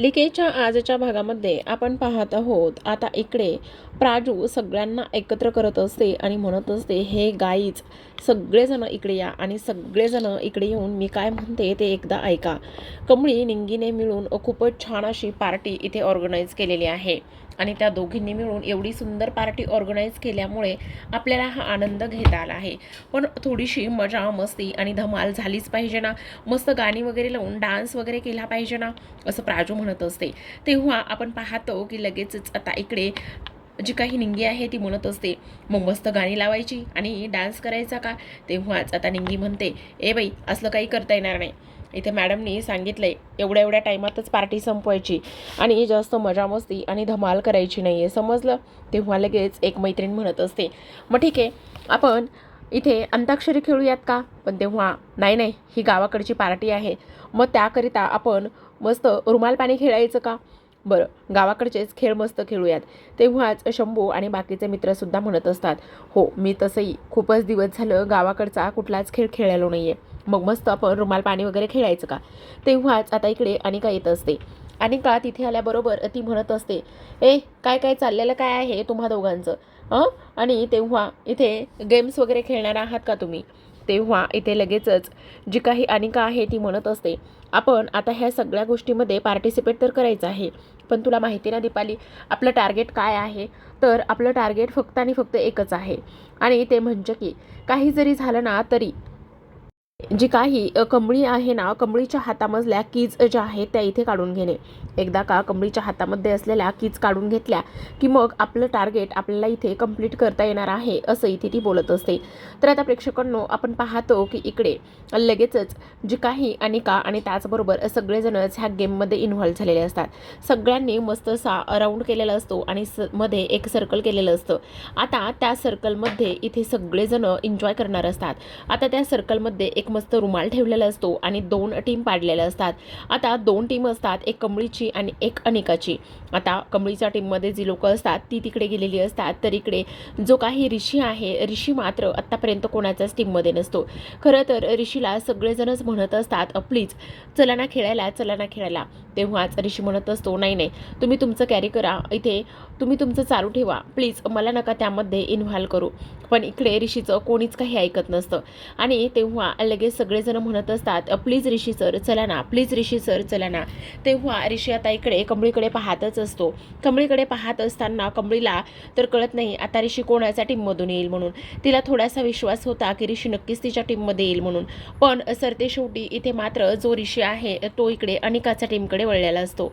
मालिकेच्या आजच्या भागामध्ये आपण पाहत आहोत, आता इकडे प्राजू सगळ्यांना एकत्र करत असते आणि म्हणत असते, हे गाईज सगळेजण इकडे या आणि सगळेजण इकडे येऊन मी काय म्हणते ते एकदा ऐका. कमळी निंगीने मिळून खूपच छान अशी पार्टी इथे ऑर्गनाईज केलेली आहे आणि त्या दोघींनी मिळून एवढी सुंदर पार्टी ऑर्गनाईज केल्यामुळे आपल्याला हा आनंद घेता आला आहे. पण थोडीशी मजा मस्ती आणि धमाल झालीच पाहिजे ना, मस्त गाणी वगैरे लावून डान्स वगैरे केला पाहिजे ना, असं प्राजू म्हणत असते. तेव्हा आपण पाहतो की लगेचच आता इकडे जी काही निंगी आहे ती म्हणत असते, मग मस्त गाणी लावायची आणि डान्स करायचा का. तेव्हाच आता निंगी म्हणते, ए बाई असलं काही करता येणार नाही, इथे मॅडमनी सांगितलंय एवढ्या एवढ्या टायमातच पार्टी संपवायची आणि जास्त मजा मस्ती आणि धमाल करायची नाही आहे, समजलं. तेव्हा लगेच एक मैत्रीण म्हणत असते, मग ठीक आहे आपण इथे अंताक्षरी खेळूयात का. पण तेव्हा नाही नाही, ही गावाकडची पार्टी आहे, मग त्याकरिता आपण मस्त रुमाल पाणी खेळायचं का. बरं, गावाकडचेच खेळ मस्त खेळूयात. तेव्हाच शंभू आणि बाकीचे मित्रसुद्धा म्हणत असतात, हो मी तसंही खूपच दिवस झालं गावाकडचा कुठलाच खेळ खेळायलो नाही आहे, मग मस्त आपण रुमाल पाणी वगैरे खेळायचं का. तेव्हाच आता इकडे अनिका येत असते. अनिका तिथे आल्याबरोबर ती म्हणत असते, ए काय काय चाललेलं काय आहे तुम्हा दोघांचं आणि तेव्हा इथे गेम्स वगैरे खेळणार आहात का तुम्ही. तेव्हा इथे लगेचच जी काही अनिका आहे ती म्हणत असते, आपण आता ह्या सगळ्या गोष्टीमध्ये पार्टिसिपेट तर करायचं आहे, पण तुला माहिती ना दीपाली आपलं टार्गेट काय आहे. तर आपलं टार्गेट फक्त आणि फक्त एकच आहे आणि ते म्हणजे की काही जरी झालं ना तरी जी काही कमळी आहे ना, कमळीच्या हातामधल्या कीज ज्या आहेत त्या इथे काढून घेणे. एकदा का कमळीच्या हातामध्ये असलेल्या कीज काढून घेतल्या की मग आपलं टार्गेट आपल्याला इथे कंप्लीट करता येणार आहे, असं इथे ती बोलत असते. तर आता प्रेक्षकांनो आपण पाहतो की इकडे लगेचच जी काही अनिका आणि त्याचबरोबर सगळेजणच ह्या गेममध्ये इन्व्हॉल्व झालेले असतात. सगळ्यांनी मस्त राऊंड केलेला असतो आणि मध्ये एक सर्कल केलेलं असतं. आता त्या सर्कलमध्ये इथे सगळेजण एन्जॉय करणार असतात. आता त्या सर्कलमध्ये एक मस्त रुमाल ठेवलेला असतो आणि 2 टीम पाडलेल्या असतात. आता 2 टीम असतात, एक कमळीची आणि एक अनिकाची. आता कमळीच्या टीममध्ये जी लोक असतात ती तिकडे गेलेली असतात, तर इकडे जो काही ऋषी आहे, ऋषी मात्र आत्तापर्यंत कोणाच्याच टीममध्ये नसतो. खरं तर ऋषीला सगळेजणच म्हणत असतात, प्लीज चला ना खेळायला, चला ना खेळायला. तेव्हाच ऋषी म्हणत असतो, नाही नाही तुम्ही तुमचं कॅरी करा, इथे तुम्ही तुमचं चालू ठेवा, प्लीज मला नका त्यामध्ये इन्व्हॉल्व करू. पण इकडे ऋषीचं कोणीच काही ऐकत नसतं आणि तेव्हा लगेच सगळेजण म्हणत असतात, प्लीज ऋषी सर चला ना, प्लीज ऋषी सर चला ना. तेव्हा ऋषी आता इकडे कमळीकडे पाहतच असतो. कमळीकडे पाहत असताना कमळीला तर कळत नाही आता ऋषी कोणाच्या टीममधून येईल म्हणून. तिला थोडासा विश्वास होता की ऋषी नक्कीच तिच्या टीममध्ये येईल म्हणून, पण सरते शेवटी इथे मात्र जो ऋषी आहे तो इकडे अनिकाच्या टीमकडे वळलेला असतो.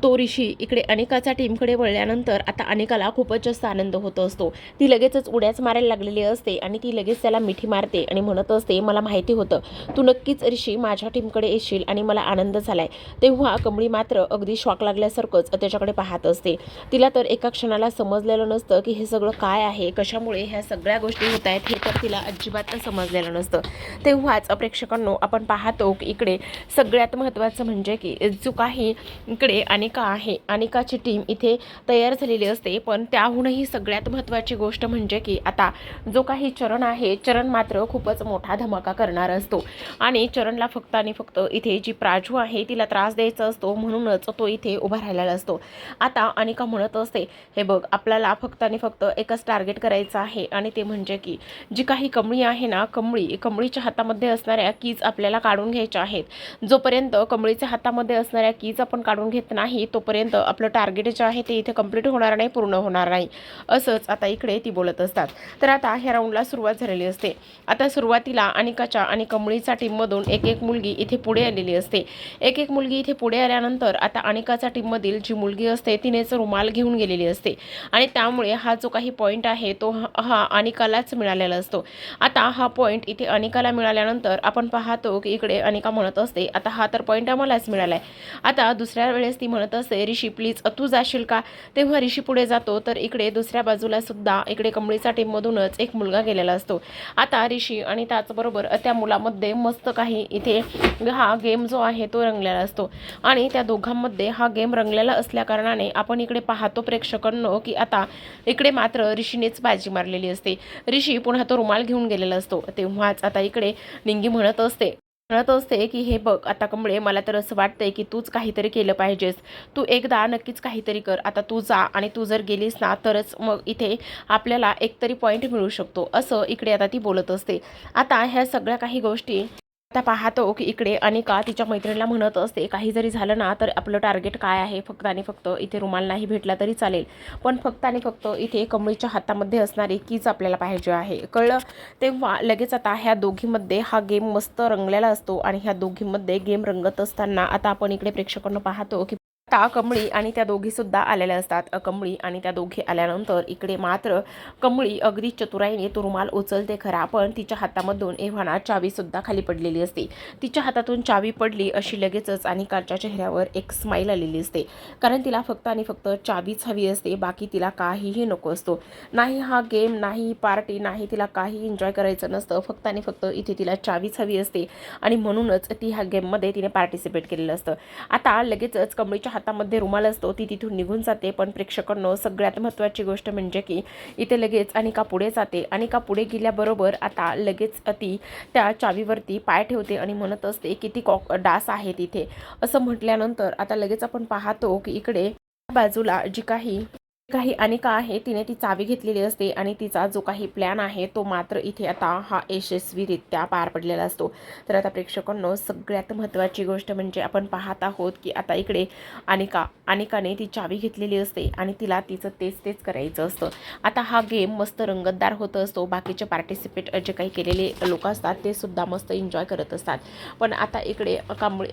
तो ऋषी इकडे अनिकाच्या टीमकडे वळल्यानंतर आता अनिकाला खूपच जास्त आनंद होत असतो. ती लगेचच उड्याच मारायला लागलेली असते आणि ती लगेच त्याला मिठी मारते आणि म्हणत असते, मला माहिती होतं तू नक्कीच ऋषी माझ्या टीमकडे येशील आणि मला आनंद झालाय. तेव्हा कमळी मात्र अगदी शॉक लागल्यासारखंच त्याच्याकडे पाहत असते. तिला तर एका क्षणाला समजलेलं नसतं की हे सगळं काय आहे, कशामुळे ह्या सगळ्या गोष्टी होत आहेत, हे तर तिला अजिबात समजलेलं नसतं. तेव्हाच प्रेक्षकांनो आपण पाहतो की इकडे सगळ्यात महत्त्वाचं म्हणजे की जो काही इकडे अनिका आहे, अनिकाची टीम इथे तयार झालेली असते. पण त्याहूनही सगळ्यात महत्त्वाची गोष्ट म्हणजे की आता जो काही चरण आहे, चरण मात्र खूपच मोठा धमाका करणार असतो आणि चरणला फक्त आणि फक्त इथे जी प्राजू आहे तिला त्रास द्यायचा असतो, म्हणूनच तो इथे उभा राहिलेला असतो. आता अनिका म्हणत असते, हे बघ आपल्याला फक्त आणि फक्त एकच टार्गेट करायचं आहे आणि ते म्हणजे की जी काही कमळी आहे ना, कमळीच्या हातामध्ये असणाऱ्या कीज आपल्याला काढून घ्यायच्या आहेत. जोपर्यंत कमळीच्या हातामध्ये असणाऱ्या कीज आपण काढून घेत नाही तोपर्यंत आपलं टार्गेट जे आहे ते इथे कंप्लीट होणार नाही, पूर्ण होणार नाही, असंच आता इकडे ती बोलत असतात. तर आता ह्या राऊंडला सुरुवात झालेली असते. आता सुरुवातीला अनिकाच्या आणि कमळीच्या टीममधून एक एक मुलगी इथे पुढे आलेली असते. एक एक मुलगी इथे पुढे आल्यानंतर आता अनिकाच्या टीममधील जी मुलगी असते तिनेच रुमाल घेऊन गेलेली असते आणि त्यामुळे हा जो काही पॉईंट आहे तो हा अनिकालाच मिळालेला असतो. आता हा पॉईंट इथे अनिकाला मिळाल्यानंतर आपण पाहतो की इकडे अनिका म्हणत असते, आता हा तर पॉईंट आम्हालाच मिळालाय. आता दुसऱ्या वेळेस ती म्हणत असते, ऋषी प्लीज तू जाशील का. तेव्हा ऋषी पुढे जातो, तर इकडे दुसऱ्या बाजूला सुद्धा इकडे कमळीच्या टीममधूनच एक मुलगा गेलेला असतो. आता ऋषी आणि त्याचबरोबर त्या मुलामध्ये मस्त काही इथे हा गेम जो आहे तो रंगलेला असतो आणि त्या दोघांमध्ये हा गेम रंगलेला असल्या कारणाने आपण इकडे पाहतो प्रेक्षकांनो की आता इकडे मात्र ऋषीनेच बाजी मारलेली असते. ऋषी पुन्हा तो रुमाल घेऊन गेलेला असतो. तेव्हाच आता इकडे निंगी म्हणत असते, म्हणत असते की हे बघ आता कमळे, मला तर असं वाटतंय की तूच काहीतरी केलं पाहिजेस, तू एकदा नक्कीच काहीतरी कर, आता तू जा आणि तू जर गेलीस ना तरच मग इथे आपल्याला एकतरी पॉईंट मिळू शकतो, असं इकडे आता ती बोलत असते. आता ह्या सगळ्या काही गोष्टी आता पाहतो की इकडे अनिका तिच्या मैत्रिणीला म्हणत असते, काही जरी झालं ना तर आपलं टार्गेट काय आहे, फक्त आणि फक्त इथे रुमाल नाही भेटला तरी चालेल, पण फक्त आणि फक्त इथे कमळीच्या हातामध्ये असणारी कीच आपल्याला पाहिजे आहे, कळलं. तेव्हा लगेच आता ह्या दोघींमध्ये हा गेम मस्त रंगलेला असतो आणि ह्या दोघींमध्ये गेम रंगत असताना आता आपण इकडे प्रेक्षकांना पाहतो की आता कमळी आणि त्या दोघीसुद्धा आलेल्या असतात. कमळी आणि त्या दोघी आल्यानंतर इकडे मात्र कमळी अगदी चतुराईने तो रुमाल उचलते खरा, पण तिच्या हातामधून एव्हाना चावीसुद्धा खाली पडलेली असते. तिच्या हातातून चावी पडली अशी लगेचच अनिकाच्या चेहऱ्यावर एक स्माईल आलेली असते, कारण तिला फक्त आणि फक्त चावीच हवी असते, बाकी तिला काहीही नको असतो. नाही हा गेम, नाही पार्टी, नाही तिला काही एन्जॉय करायचं नसतं, फक्त आणि फक्त इथे तिला चावीच हवी असते आणि म्हणूनच ती ह्या गेममध्ये तिने पार्टिसिपेट केलेलं असतं. आता लगेचच कमळीच्या हातामध्ये रुमाल असतो, ती तिथून निघून जाते, पण प्रेक्षकांनो सगळ्यात महत्त्वाची गोष्ट म्हणजे की इथे लगेच अनिका पुढे जाते. अनिका पुढे गेल्याबरोबर आता लगेच ती त्या चावीवरती पाय ठेवते आणि म्हणत असते किती डास आहे तिथे, असं म्हटल्यानंतर आता लगेच आपण पाहतो की इकडे बाजूला जी काही काही अनिका आहे तिने ती चावी घेतलेली असते आणि तिचा जो काही प्लॅन आहे तो मात्र इथे आता हा यशस्वीरित्या पार पडलेला असतो. तर आता प्रेक्षकांनो सगळ्यात महत्त्वाची गोष्ट म्हणजे आपण पाहत आहोत की आता इकडे अनिकाने ती चावी घेतलेली असते आणि तिला तिचं तेच करायचं असतं. आता हा गेम मस्त रंगतदार होत असतो, बाकीचे पार्टिसिपेट जे काही केलेले लोक असतात ते सुद्धा मस्त एन्जॉय करत असतात, पण आता इकडे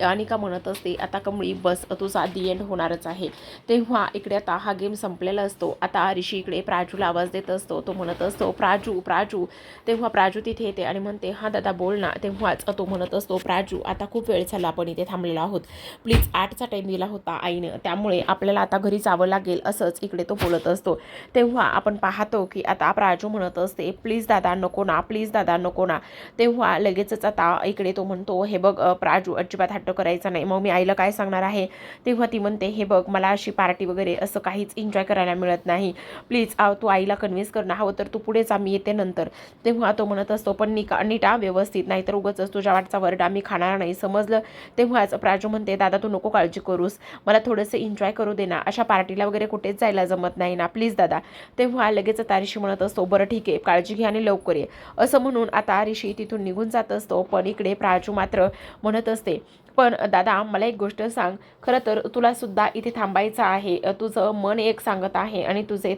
अनिका म्हणत असते आता कमळी बस, तुझा दी एंड होणारच आहे. तेव्हा इकडे आता हा गेम संपलेला असतो. आता ऋषी इकडे प्राजूला आवाज देत असतो, तो म्हणत असतो प्राजू प्राजू. तेव्हा प्राजू तिथे येते आणि म्हणते हा दादा बोल ना. तेव्हाच तो म्हणत असतो प्राजू आता खूप वेळ झाला आपण इथे थांबलेलो आहोत, प्लीज 8चा टाईम दिला होता आईने, त्यामुळे आपल्याला आता घरी जावं लागेल, असंच इकडे तो बोलत असतो. तेव्हा आपण पाहतो की आता प्राजू म्हणत असते प्लीज दादा नको ना, प्लीज दादा नको ना. तेव्हा लगेचच आता इकडे तो म्हणतो हे बघ प्राजू अजिबात हट्ट करायचा नाही, मग मी आईला काय सांगणार आहे. तेव्हा ती म्हणते हे बघ मला अशी पार्टी वगैरे असं काहीच एन्जॉय करायला मिळत नाही, प्लीज तू आईला कन्व्हिन्स कर ना, हवं तर तू पुढे जा, मी येते नंतर. तेव्हा तो म्हणत असतो पण नीटा व्यवस्थित, नाहीतर उगाच तुझ्या वाटचा वरडा मी खाणार नाही, समजलं. तेव्हाच प्राजू म्हणते दादा तू नको काळजी करूस, मला थोडंसं एन्जॉय करू दे ना, अशा पार्टीला वगैरे कुठेच जायला जमत नाही ना, प्लीज दादा. तेव्हा लगेच आता ऋषी म्हणत असतो बरं ठीक आहे, काळजी घे आणि लवकर ये, असं म्हणून आता ऋषी तिथून निघून जात असतो. पण इकडे प्राजू मात्र म्हणत असते पण दादा मला एक गोष्ट सांग, खरं तर तुला सुद्धा इथे थांबायचं आहे, तुझं मन एक सांगत आहे आणि तुझे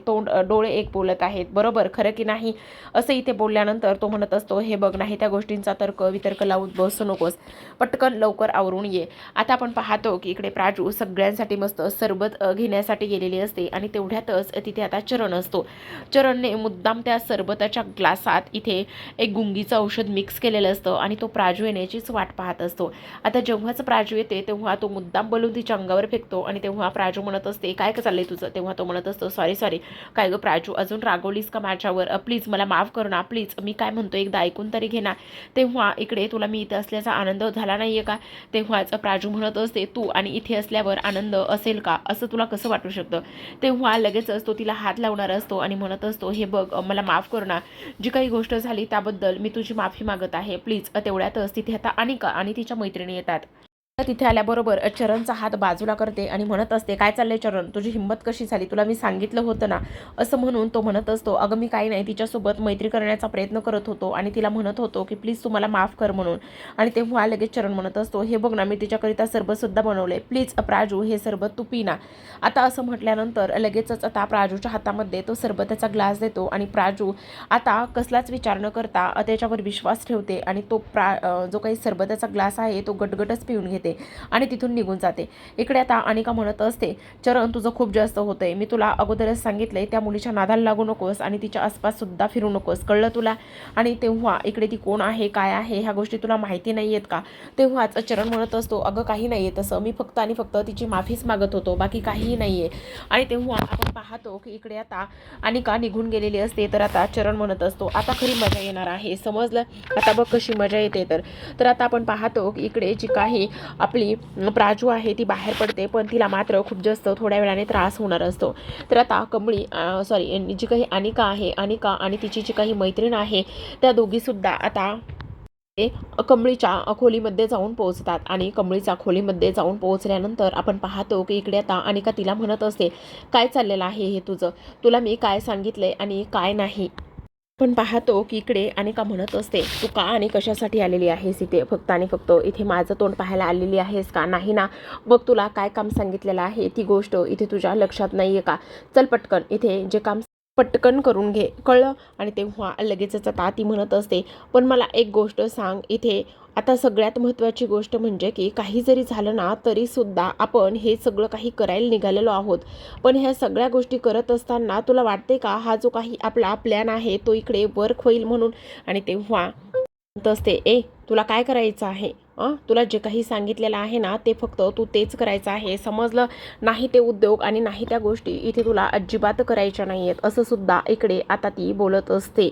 डोळे एक बोलत आहेत, बरोबर खरं की नाही. असं इथे बोलल्यानंतर तो म्हणत असतो हे बघ नाही त्या गोष्टींचा वितर्क लावून बसू नकोस, पटकन लवकर आवरून ये. आता आपण पाहतो की इकडे प्राजू सगळ्यांसाठी मस्त सरबत घेण्यासाठी गेलेली असते आणि तेवढ्यातच तिथे आता चरण असतो. चरणने मुद्दाम त्या सरबताच्या ग्लासात इथे एक गुंगीचं औषध मिक्स केलेलं असतं आणि तो प्राजू येण्याचीच वाट पाहत असतो. आता जेव्हाच प्राजू येते तेव्हा तो मुद्दाम बोलून तिच्या अंगावर फेकतो आणि तेव्हा प्राजू म्हणत असते काय चाललंय तुझं. तेव्हा तो म्हणत असतो सॉरी काय गं प्राजू अजून रागवलीस का माझ्यावर, प्लीज मला माफ कर ना, प्लीज मी काय म्हणतो एकदा ऐकून तरी घे ना. तेव्हा इकडे तुला मी इथे असल्याचा आनंद झाला नाहीये का. तेव्हाच प्राजू म्हणत असते तू आणि इथे असल्यावर आनंद असेल का, असं तुला कसं वाटू शकतं. तेव्हा लगेचच तो तिला हात लावणार असतो आणि म्हणत असतो हे बघ मला माफ कर ना, जी काही गोष्ट झाली त्याबद्दल मी तुझी माफी मागत आहे प्लीज. तेवढ्यातच तिथे आता अनिका आणि तिच्या मैत्रिणी येतात. तिथे आल्याबरोबर चरणचा हात बाजूला करते आणि म्हणत असते काय चाललंय चरण, तुझी हिंमत कशी झाली, तुला मी सांगितलं होतं ना. असं म्हणून तो म्हणत असतो अगं मी काही नाही, तिच्यासोबत मैत्री करण्याचा प्रयत्न करत होतो आणि तिला म्हणत होतो की प्लीज तू मला माफ कर म्हणून. आणि तेव्हा लगेच चरण म्हणत असतो हे बघ ना मी तिच्याकरिता सरबतसुद्धा बनवले, प्लीज प्राजू हे सरबत तू पी ना. आता असं म्हटल्यानंतर लगेचच आता प्राजूच्या हातामध्ये तो सरबताचा ग्लास देतो आणि प्राजू आता कसलाच विचार न करता त्याच्यावर विश्वास ठेवते आणि तो जो काही सरबताचा ग्लास आहे तो गटगटच पिऊन घेते आणि तिथून निघून जाते. इकडे आता अनिका म्हणत असते चरण तुझं खूप जास्त होतंय, मी तुला अगोदरच सांगितलंय त्या मुलीच्या नादाला लागू नकोस आणि तिच्या आसपास सुद्धा फिरू नकोस, कळलं तुला. आणि तेव्हा इकडे ती कोण आहे काय आहे ह्या गोष्टी तुला माहिती नाही आहेत का. तेव्हाच चरण म्हणत असतो अगं काही नाही आहे तसं, मी फक्त आणि फक्त तिची माफीच मागत होतो, बाकी काहीही नाही आहे. आणि तेव्हा आपण पाहतो की इकडे आता अनिका निघून गेलेली असते. तर आता चरण म्हणत असतो आता खरी मजा येणार आहे, समजलं, आता बघ कशी मजा येते. तर आता आपण पाहतो की इकडे जी काही आपली प्राजू आहे ती बाहेर पडते, पण तिला मात्र खूप जास्त थोड्या वेळाने त्रास होणार असतो. तर आता जी काही अनिका आहे, अनिका आणि तिची जी काही मैत्रीण आहे त्या दोघीसुद्धा आता ते कमळीच्या खोलीमध्ये जाऊन पोहोचतात आणि कमळीच्या खोलीमध्ये जाऊन पोहोचल्यानंतर आपण पाहतो की इकडे आता अनिका तिला म्हणत असते, काय चाललेलं आहे हे तुझं, तुला मी काय सांगितलंय आणि काय नाही. पण पाहतो की इकडे अनिका म्हणत असते, तू का आणि कशासाठी आलेली आहेस इथे, फक्त आणि फक्त इथे माझं तोंड पाहायला आलेली आहेस का, नाही ना, मग तुला काय काम सांगितलेलं आहे ती गोष्ट इथे तुझ्या लक्षात नाही आहे का, चल पटकन इथे जे काम पटकन करून घे, कळलं. आणि तेव्हा लगेचच आता ती म्हणत असते, पण मला एक गोष्ट सांग इथे, आता सगळ्यात महत्त्वाची गोष्ट म्हणजे की काही जरी झालं ना तरीसुद्धा आपण हे सगळं काही करायला निघालेलो आहोत, पण ह्या सगळ्या गोष्टी करत असताना तुला वाटते का हा जो काही आपला प्लॅन आहे तो इकडे वर्क होईल म्हणून. आणि तेव्हा म्हणत असते, तुला काय करायचं आहे, तुला जे काही सांगितलेलं आहे ना ते फक्त तू तेच करायचं आहे, समजलं. नाही ते उद्योग आणि नाही त्या गोष्टी इथे तुला अजिबात करायच्या नाही आहेत, असं सुद्धा इकडे आता ती बोलत असते.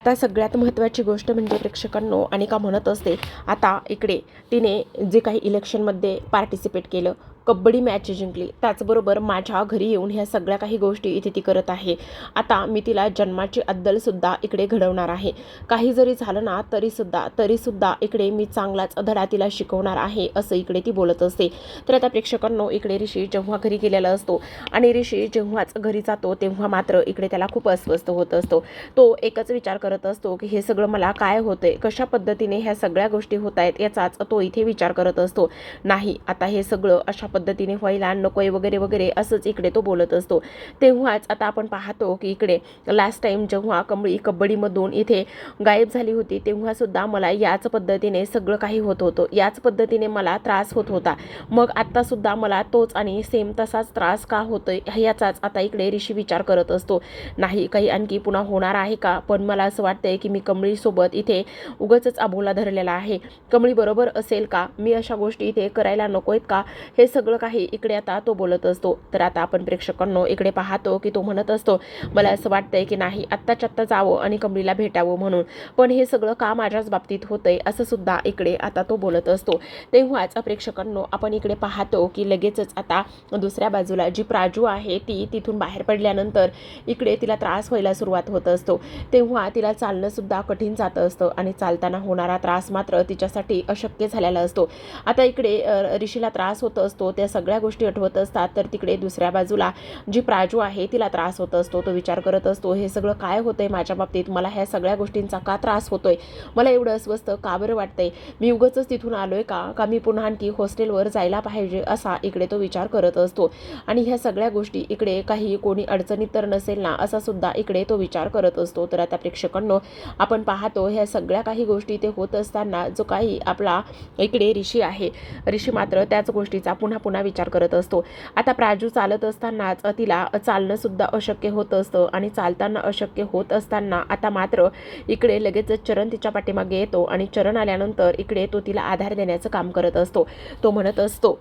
आता सगळ्यात महत्त्वाची गोष्ट म्हणजे प्रेक्षकांनो अनिका म्हणत असते, आता इकडे तिने जे काही इलेक्शनमध्ये पार्टिसिपेट केलं, कबड्डी मॅच जिंकली, त्याचबरोबर माझ्या घरी येऊन ह्या सगळ्या काही गोष्टी इथे ती करत आहे. आता मी तिला जन्माची अद्दलसुद्धा इकडे घडवणार आहे. काही जरी झालं ना तरीसुद्धा इकडे मी चांगलाच धडा तिला शिकवणार आहे, असं इकडे ती बोलत असते. तर आता प्रेक्षकांनो इकडे ऋषी जेव्हा घरी गेलेला असतो आणि ऋषी जेव्हाच घरी जातो तेव्हा मात्र इकडे त्याला खूप अस्वस्थ होत असतो. तो एकच विचार करत असतो की हे सगळं मला काय होतंय, कशा पद्धतीने ह्या सगळ्या गोष्टी होत आहेत याचाच तो इथे विचार करत असतो. नाही, आता हे सगळं अशा पद्धतीने व्हायला नकोय वगैरे वगैरे असंच इकडे तो बोलत असतो. तेव्हाच आता आपण पाहतो की इकडे लास्ट टाइम जेव्हा कमळी कबड्डीमधून इथे गायब झाली होती तेव्हा सुद्धा मला याच पद्धतीने सगळं काही होत होतं, याच पद्धतीने मला त्रास होत होता, मग आता सुद्धा मला तोच आणि सेम तसाच त्रास का होतोय याचाच आता इकडे ऋषी विचार करत असतो. नाही काही आणखी पुन्हा होणार आहे का, पण मला असं वाटतंय की मी कमळीसोबत इथे उगाचच अबोला धरलेला आहे, कमळी बरोबर असेल का, मी अशा गोष्टी इथे करायला नकोयत का, हे सगळं काही इकडे आता तो बोलत असतो. तर आता आपण प्रेक्षकांनो इकडे पाहतो की तो म्हणत असतो, मला असं वाटतंय की नाही आत्ताच्या आत्ता जावं आणि कमळीला भेटावं म्हणून, पण हे सगळं का माझ्याच बाबतीत होतंय असं सुद्धा इकडे आता तो बोलत असतो. तेव्हाच प्रेक्षकांनो आपण इकडे पाहतो की लगेचच आता दुसऱ्या बाजूला जी प्राजू आहे ती तिथून बाहेर पडल्यानंतर इकडे तिला त्रास व्हायला सुरुवात होत असतो. तेव्हा तिला चालणं सुद्धा कठीण जातं असतं आणि चालताना होणारा त्रास मात्र तिच्यासाठी अशक्य झालेला असतो. आता इकडे ऋषीला त्रास होत असतो, त्या सगळ्या गोष्टी आठवत असतात, तर तिकडे दुसऱ्या बाजूला जी प्राजू आहे तिला त्रास होत असतो. तो विचार करत असतो, हे सगळं काय होतंय माझ्या बाबतीत, मला ह्या सगळ्या गोष्टींचा का त्रास होतोय, मला एवढं अस्वस्थ का बरं वाटतंय, मी उगाचच तिथून आलोय का मी पुन्हा आणखी हॉस्टेलवर जायला पाहिजे, असा इकडे तो विचार करत असतो. आणि ह्या सगळ्या गोष्टी इकडे काही कोणी अडचणीत तर नसेल ना असा सुद्धा इकडे तो विचार करत असतो. तर आता प्रेक्षकांनो आपण पाहतो ह्या सगळ्या काही गोष्टी ते होत असताना जो काही आपला इकडे ऋषी आहे, ऋषी मात्र त्याच गोष्टीचा पुन्हा पुन्हा विचार करत असतो. आता प्राजू चालत असतानाच तिला चालणं सुद्धा अशक्य होत असतं आणि चालताना अशक्य होत असताना आता मात्र इकडे लगेचच चरण तिच्या पाठीमागे येतो आणि चरण आल्यानंतर इकडे तो तिला आधार देण्याचं काम करत असतो. तो म्हणत असतो,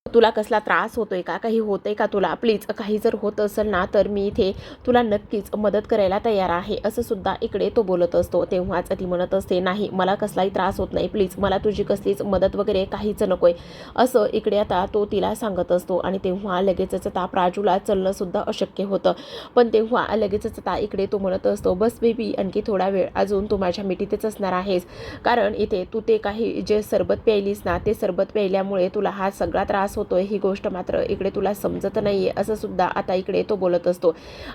तुला कसला त्रास होतोय का, काही होतंय का तुला, प्लीज काही जर होत असेल ना तर मी इथे तुला नक्कीच मदत करायला तयार आहे, असं सुद्धा इकडे तो बोलत असतो. तेव्हाच ती म्हणत असते, नाही मला कसलाही त्रास होत नाही, प्लीज मला तुझी कसलीच मदत वगैरे काहीच नकोय, असं इकडे आता तो तिला सांगत असतो. आणि तेव्हा लगेचच आता प्राजूला चलणं सुद्धा अशक्य होतं, पण तेव्हा लगेचच आता इकडे तो म्हणत असतो, बस बेबी आणखी थोडा वेळ अजून तू माझ्या मिठीतच असणार आहेस, कारण इथे तू ते काही जे सरबत प्यायलीस ना ते सरबत प्यायल्यामुळे तुला हा सगळा त्रास होतोय, ही गोष्ट मात्र इकडे तुला समजत नाहीये, असं सुद्धा आता इकडे तो बोलत असतो.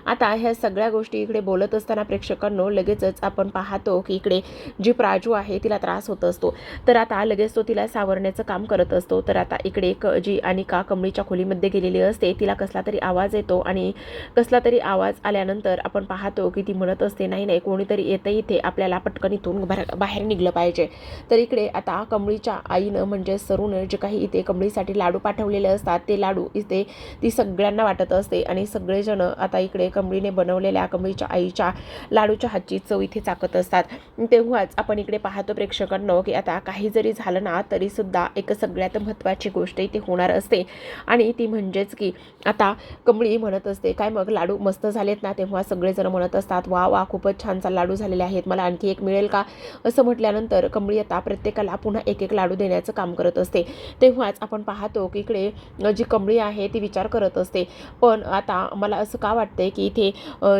आता ह्या सगळ्या गोष्टी इकडे बोलत असताना प्रेक्षकांनो लगेचच आपण पाहतो की इकडे जी प्राजू आहे तिला त्रास होत असतो, तर आता लगेच तो तिला सावरण्याचं काम करत असतो. तर आता इकडे जी अनिका कमळीच्या खोलीमध्ये गेलेली असते तिला कसला तरी आवाज येतो आणि कसला तरी आवाज आल्यानंतर आपण पाहतो की ती म्हणत असते, नाही नाही कोणीतरी येतं इथे, आपल्याला पटकन इथून बाहेर निघलं पाहिजे. तर इकडे आता कमळीच्या आईनं म्हणजे सरूनं जे काही इथे कमळीसाठी लाडू पाठवलेले असतात ते लाडू इथे ती सगळ्यांना वाटत असते आणि सगळेजण आता इकडे कमळीने बनवलेल्या कमळीच्या आईच्या लाडूच्या हातची चव इथे चाकत असतात. तेव्हाच आपण इकडे पाहतो प्रेक्षकांनो की आता काही जरी झालं ना तरी सुद्धा एक सगळ्यात महत्त्वाची गोष्ट इथे होणार असते आणि ती म्हणजेच की आता कमळी म्हणत असते, काय मग लाडू मस्त झालेत ना, तेव्हा सगळेजण म्हणत असतात, वा वा खूपच छान लाडू झालेले आहेत, मला आणखी एक मिळेल का, असं म्हटल्यानंतर कमळी आता प्रत्येकाला पुन्हा एक एक लाडू देण्याचं काम करत असते. तेव्हाच आपण पाहतो की इकडे जी कमळी आहे ती विचार करत असते. पण आता मला असं का वाटतंय की इथे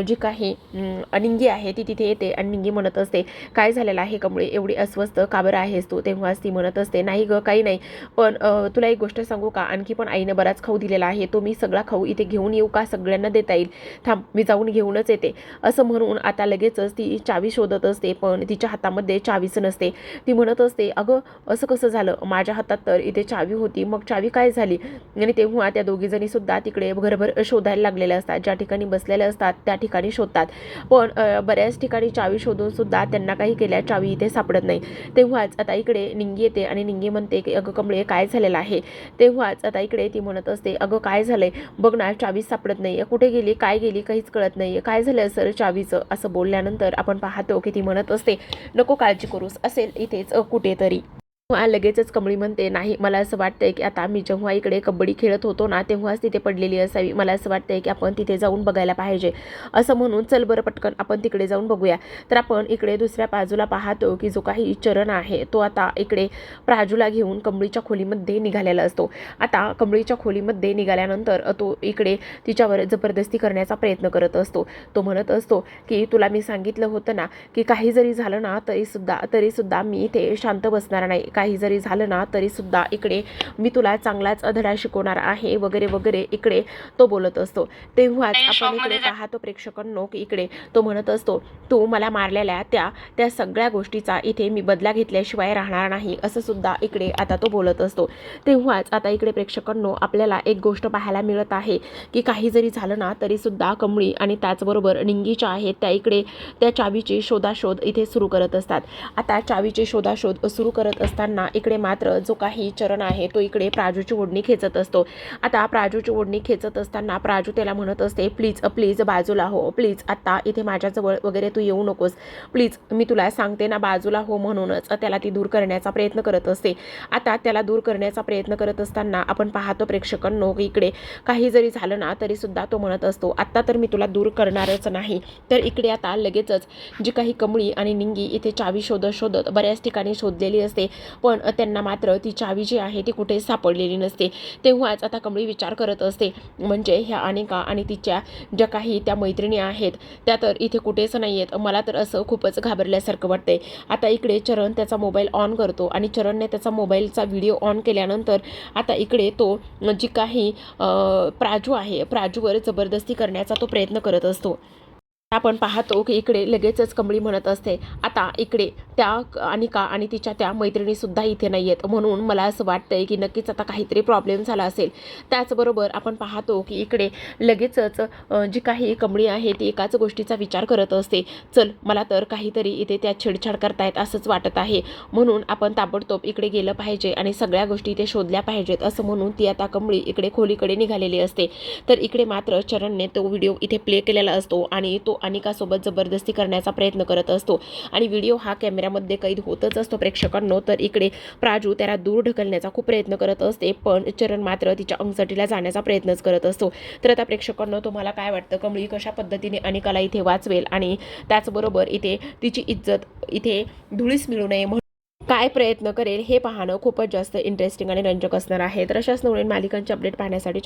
जी काही निंगी आहे ती तिथे येते आणि निंगी म्हणत असते, काय झालेलं आहे कमळी, एवढी अस्वस्थ का बरं आहेस तू? तेव्हाच ती म्हणत असते, नाही ग काही नाही, पण तुला एक गोष्ट सांगू का, आणखी पण आईने बराच खाऊ दिलेला आहे, तो मी सगळा खाऊ इथे घेऊन येऊ का, सगळ्यांना देता येईल, थांब मी जाऊन घेऊनच येते. असं म्हणून आता लगेचच ती चावी शोधत असते, पण तिच्या हातामध्ये चावीच नसते. ती म्हणत असते, अगं असं कसं झालं, माझ्या हातात तर इथे चावी होती, मग चावी काय झाली? आणि तेव्हा त्या दोघीजणी सुद्धा तिकडे घरभर शोधायला लागलेल्या असतात, ज्या ठिकाणी बसलेल्या असतात त्या ठिकाणी शोधतात. पण बऱ्याच ठिकाणी चावी शोधून सुद्धा त्यांना काही केल्या चावी इथे सापडत नाही. तेव्हाच आता इकडे निंगी येते आणि निंगी म्हणते की अगं कमळे काय झालेलं आहे? तेव्हाच आता इकडे ती म्हणत असते, अगं काय झालंय बघ ना, चावी सापडत नाही, कुठे गेली काय गेली काहीच कळत नाही, काय झालं सर चावीचं? असं बोलल्यानंतर आपण पाहतो की ती म्हणत असते, नको काळजी करूस, असेल इथेच कुठेतरी. लगेचच कमळी म्हणते, नाही मला असं वाटतंय की आता मी जेव्हा इकडे कबड्डी खेळत होतो ना तेव्हाच तिथे पडलेली असावी, मला असं वाटतंय की आपण तिथे जाऊन बघायला पाहिजे. असं म्हणून चल बरं पटकन आपण तिकडे जाऊन बघूया. तर आपण इकडे दुसऱ्या बाजूला पाहतो की जो काही चरण आहे तो आता इकडे प्राजूला घेऊन कमळीच्या खोलीमध्ये निघालेला असतो. आता कमळीच्या खोलीमध्ये निघाल्यानंतर तो इकडे तिच्यावर जबरदस्ती करण्याचा प्रयत्न करत असतो. तो म्हणत असतो की तुला मी सांगितलं होतं ना की काही जरी झालं ना तरीसुद्धा मी इथे शांत बसणार नाही, काही जरी झालं ना तरीसुद्धा इकडे मी तुला चांगलाच धडा शिकवणार आहे वगैरे वगैरे इकडे तो बोलत असतो. तेव्हाच आपण इकडे पाहतो प्रेक्षकांनो की इकडे तो म्हणत असतो, तू मला मारलेल्या त्या सगळ्या गोष्टीचा इथे मी बदला घेतल्याशिवाय राहणार नाही, असं सुद्धा इकडे आता तो बोलत असतो. तेव्हाच आता इकडे प्रेक्षकांनो आपल्याला एक गोष्ट पाहायला मिळत आहे की काही जरी झालं ना तरीसुद्धा कमळी आणि त्याचबरोबर निंगीच्या आहेत त्या इकडे त्या चावीची शोधाशोध इथे सुरू करत असतात. आता चावीची शोधाशोध सुरू करत असताना इकडे मात्र जो काही चरण आहे तो इकडे प्राजूची ओढणी खेचत असतो. आता प्राजूची ओढणी खेचत असताना प्राजू त्याला म्हणत असते, प्लीज प्लीज बाजूला हो, प्लीज आता इथे माझ्याजवळ वगैरे तू येऊ नकोस, प्लीज मी तुला सांगते ना बाजूला हो. म्हणूनच त्याला ती दूर करण्याचा प्रयत्न करत असते. आता त्याला दूर करण्याचा प्रयत्न करत असताना आपण पाहतो प्रेक्षकांनो इकडे काही जरी झालं ना तरी सुद्धा तो म्हणत असतो, आत्ता तर मी तुला दूर करणारच नाही. तर इकडे आता लगेचच जी काही कमळी आणि निंगी इथे चावी शोधत शोधत बऱ्याच ठिकाणी शोधलेली असते, पण त्यांना मात्र ती चावी जी आहे ती कुठे सापडलेली नसते. तेव्हाच आता कमळी विचार करत असते, म्हणजे ह्या अनिका आणि तिच्या ज्या काही त्या मैत्रिणी आहेत त्या तर इथे कुठेच नाही आहेत, मला तर असं खूपच घाबरल्यासारखं वाटतंय. आता इकडे चरण त्याचा मोबाईल ऑन करतो आणि चरणने त्याचा मोबाईलचा व्हिडिओ ऑन केल्यानंतर आता इकडे तो जी काही प्राजू आहे प्राजूवर जबरदस्ती करण्याचा तो प्रयत्न करत असतो. आपण पाहतो की इकडे लगेचच कमळी म्हणत असते, आता इकडे त्या अनिका आणि तिच्या त्या मैत्रिणीसुद्धा इथे नाही आहेत, म्हणून मला असं वाटतंय की नक्कीच आता काहीतरी प्रॉब्लेम झाला असेल. त्याचबरोबर आपण पाहतो की इकडे लगेचच जी काही कमळी आहे ती एकाच गोष्टीचा विचार करत असते, चल मला तर काहीतरी इथे त्या छेडछाड करतायत असंच वाटत आहे, म्हणून आपण ताबडतोब इकडे गेलं पाहिजे आणि सगळ्या गोष्टी इथे शोधल्या पाहिजेत. असं म्हणून ती आता कमळी इकडे खोलीकडे निघालेली असते. तर इकडे मात्र चरणने तो व्हिडिओ इथे प्ले केलेला असतो आणि तो अनिकासोबत जबरदस्ती करण्याचा प्रयत्न करत असतो आणि व्हिडिओ हा कॅमेऱ्यामध्ये कैद होतच असतो प्रेक्षकांनो. तर इकडे प्राजू त्याला दूर ढकलण्याचा खूप प्रयत्न करत असते, पण चरण मात्र तिच्या अंगसटीला जाण्याचा प्रयत्नच करत असतो. तर आता प्रेक्षकांनो तुम्हाला काय वाटतं, कमळी कशा पद्धतीने अनिकाला इथे वाचवेल आणि त्याचबरोबर इथे तिची इज्जत इथे धुळीस मिळू नये म्हणून काय प्रयत्न करेल हे पाहणं खूपच जास्त इंटरेस्टिंग आणि रंजक असणार आहे. तर अशाच नवीन मालिकांचे अपडेट पाहण्यासाठी